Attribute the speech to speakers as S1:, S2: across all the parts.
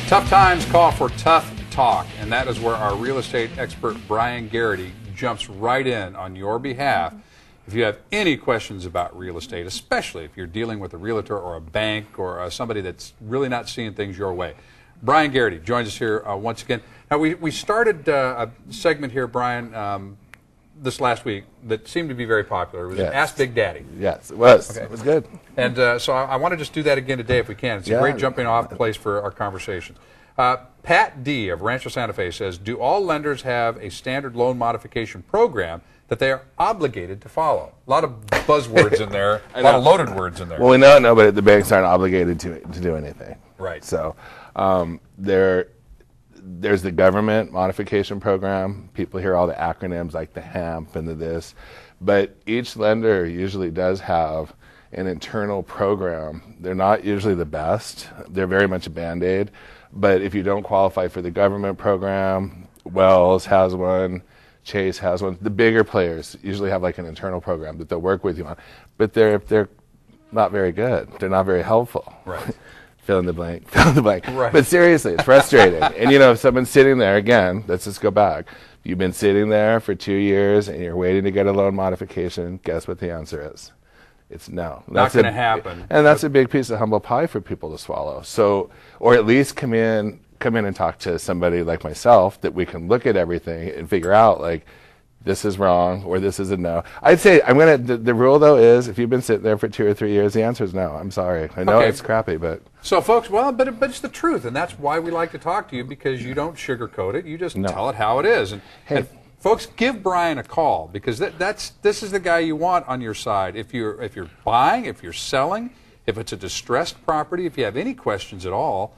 S1: Tough times call for tough talk, and that is where our real estate expert Brian Garrity jumps right in on your behalf. If you have any questions about real estate, especially if you're dealing with a realtor or a bank or somebody that's really not seeing things your way, Brian Garrity joins us here once again. Now, we started a segment here, Brian, this last week that seemed to be very popular. It was Ask Big Daddy.
S2: Yes, it was.
S1: Okay.
S2: It was good.
S1: And so I want to just do that again today if we can. It's a great jumping off place for our conversations. Pat D. of Rancho Santa Fe says, do all lenders have a standard loan modification program that they are obligated to follow? A lot of buzzwords in there, a lot of loaded words in there.
S2: Well, we know but the banks aren't obligated to do anything.
S1: Right.
S2: So there's the government modification program. People hear all the acronyms like the HAMP and the this. But each lender usually does have an internal program. They're not usually the best. They're very much a Band-Aid. But if you don't qualify for the government program, Wells has one, Chase has one. The bigger players usually have like an internal program that they'll work with you on. But they're not very good. They're not very helpful.
S1: Right.
S2: Fill in the blank, fill in the blank.
S1: Right.
S2: But seriously, it's frustrating. And if someone's sitting there, again, let's just go back. You've been sitting there for 2 years and you're waiting to get a loan modification. Guess what the answer is? It's no.
S1: Not going to happen.
S2: And that's a big piece of humble pie for people to swallow. So, or at least come in and talk to somebody like myself that we can look at everything and figure out, like, this is wrong or this is a no. I'd say the rule though is if you've been sitting there for 2 or 3 years, the answer is no. I'm sorry. I know it's crappy, but.
S1: So folks, but it's the truth, and that's why we like to talk to you, because you don't sugarcoat it. You just tell it how it is. And folks, give Brian a call, because this is the guy you want on your side. If you're buying, if you're selling, if it's a distressed property, if you have any questions at all,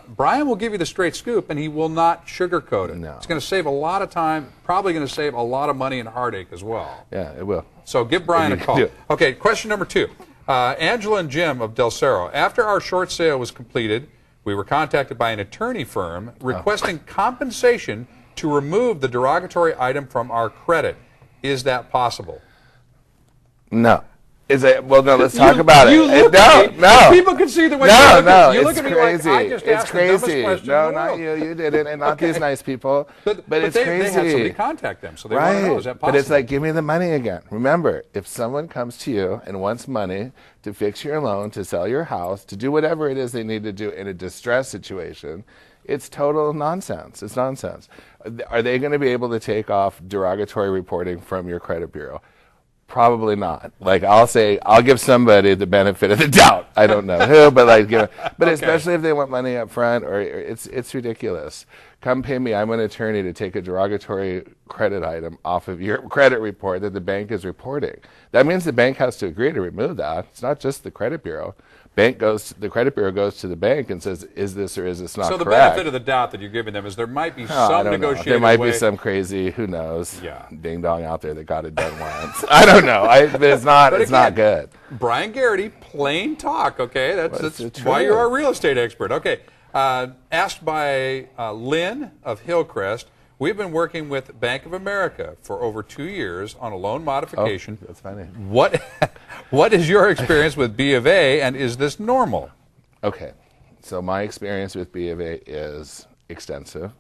S1: Brian will give you the straight scoop, and he will not sugarcoat it.
S2: No.
S1: It's going to save a lot of time, probably going to save a lot of money and heartache as well.
S2: Yeah, it will.
S1: So give Brian a call. Okay, question number 2. Angela and Jim of Del Cerro. After our short sale was completed, we were contacted by an attorney firm requesting compensation to remove the derogatory item from our credit. Is that possible?
S2: No. Well, no, let's talk about it.
S1: No. People can see the way you look at me.
S2: Crazy.
S1: Like, I just
S2: it's
S1: asked
S2: crazy.
S1: The dumbest question
S2: No,
S1: in the
S2: not
S1: world.
S2: you. You didn't, and not these nice people. But it's crazy.
S1: They had somebody contact them, so they want to know, is that possible?
S2: But it's like, give me the money again. Remember, if someone comes to you and wants money to fix your loan, to sell your house, to do whatever it is they need to do in a distress situation, it's total nonsense. It's nonsense. Are they going to be able to take off derogatory reporting from your credit bureau? Probably not. Like, I'll give somebody the benefit of the doubt. I don't know who, but especially if they want money up front, or it's ridiculous. Come pay me. I'm an attorney to take a derogatory credit item off of your credit report that the bank is reporting. That means the bank has to agree to remove that. It's not just the credit bureau. The credit bureau goes to the bank and says, is this or is this not correct?
S1: So the benefit of the doubt that you're giving them is there might be some negotiated way.
S2: There might be some crazy, who knows, ding dong out there that got it done once. I don't know. But it's not good.
S1: Brian Garrity, plain talk, okay? That's why you're our real estate expert. Okay. Asked by Lynn of Hillcrest, we've been working with Bank of America for over 2 years on a loan modification.
S2: Oh, that's funny.
S1: What is your experience with B of A, and is this normal?
S2: Okay, so my experience with B of A is extensive.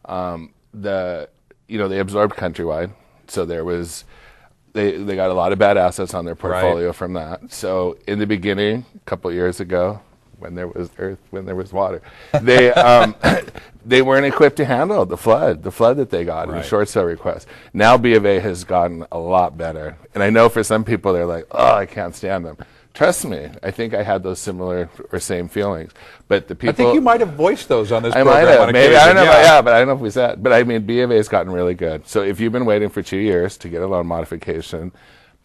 S2: They absorbed Countrywide, so they got a lot of bad assets on their portfolio from that. So in the beginning, a couple of years ago, when there was earth, when there was water, they weren't equipped to handle the flood that they got in the short sale request. Now B of A has gotten a lot better. And I know for some people they're like, oh, I can't stand them. Trust me, I think I had those similar or same feelings. But the people,
S1: I think you might have voiced those on this program.
S2: I might have, maybe. I don't know. But I don't know if we said. But I mean, B of A has gotten really good. So if you've been waiting for 2 years to get a loan modification,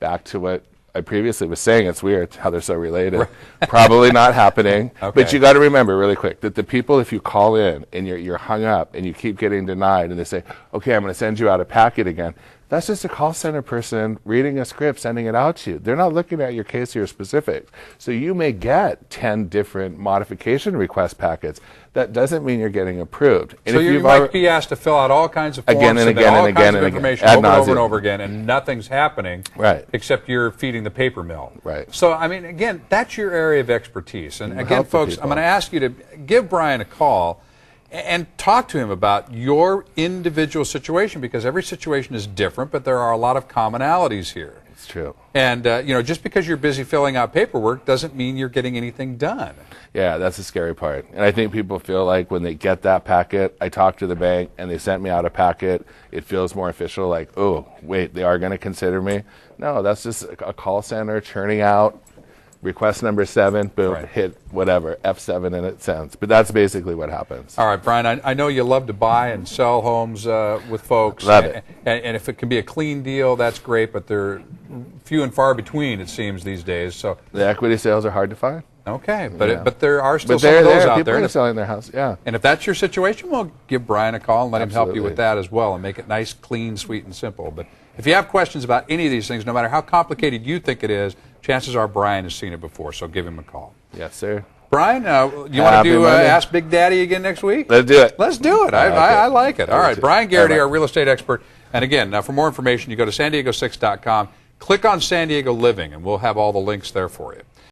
S2: back to what I previously was saying, it's weird how they're so related. Probably not happening. But you got to remember really quick that the people, if you call in and you're hung up and you keep getting denied, and they say, okay, I'm going to send you out a packet again. That's just a call center person reading a script, sending it out to you. They're not looking at your case or your specifics. So you may get 10 different modification request packets. That doesn't mean you're getting approved. And
S1: so you might be asked to fill out all kinds of forms
S2: again and again and again and
S1: information over and over again, and nothing's happening except you're feeding the paper mill. So, I mean, again, that's your area of expertise. And again, folks, I'm going to ask you to give Brian a call. and talk to him about your individual situation, because every situation is different, but there are a lot of commonalities here.
S2: It's true.
S1: And, just because you're busy filling out paperwork doesn't mean you're getting anything done.
S2: Yeah, that's the scary part. And I think people feel like when they get that packet, I talked to the bank and they sent me out a packet, it feels more official, like, oh, wait, they are going to consider me? No, that's just a call center churning out request number 7, boom,
S1: Right.
S2: hit whatever, F7, and it sends. But that's basically what happens.
S1: All right, Brian, I know you love to buy and sell homes with folks.
S2: Love it.
S1: And if it can be a clean deal, that's great, but they're few and far between, it seems, these days. So,
S2: The equity sales are hard to find.
S1: okay,
S2: Yeah.
S1: but there are still
S2: But
S1: some
S2: they're
S1: of those
S2: there.
S1: out
S2: People
S1: there.
S2: are selling their house, yeah.
S1: And if that's your situation, well, give Brian a call and let him help you
S2: Absolutely.
S1: with that as well and make it nice, clean, sweet, and simple. But if you have questions about any of these things, no matter how complicated you think it is, chances are Brian has seen it before, so give him a call.
S2: Yes, sir.
S1: Brian, you want to
S2: Happy
S1: do
S2: Monday.
S1: Ask Big Daddy again next week?
S2: Let's do it.
S1: Let's do it.
S2: Okay.
S1: I like it. All right, Brian Garrity,
S2: Bye-bye.
S1: our real estate expert. And again, for more information, you go to san diego6.com, click on San Diego Living, and we'll have all the links there for you.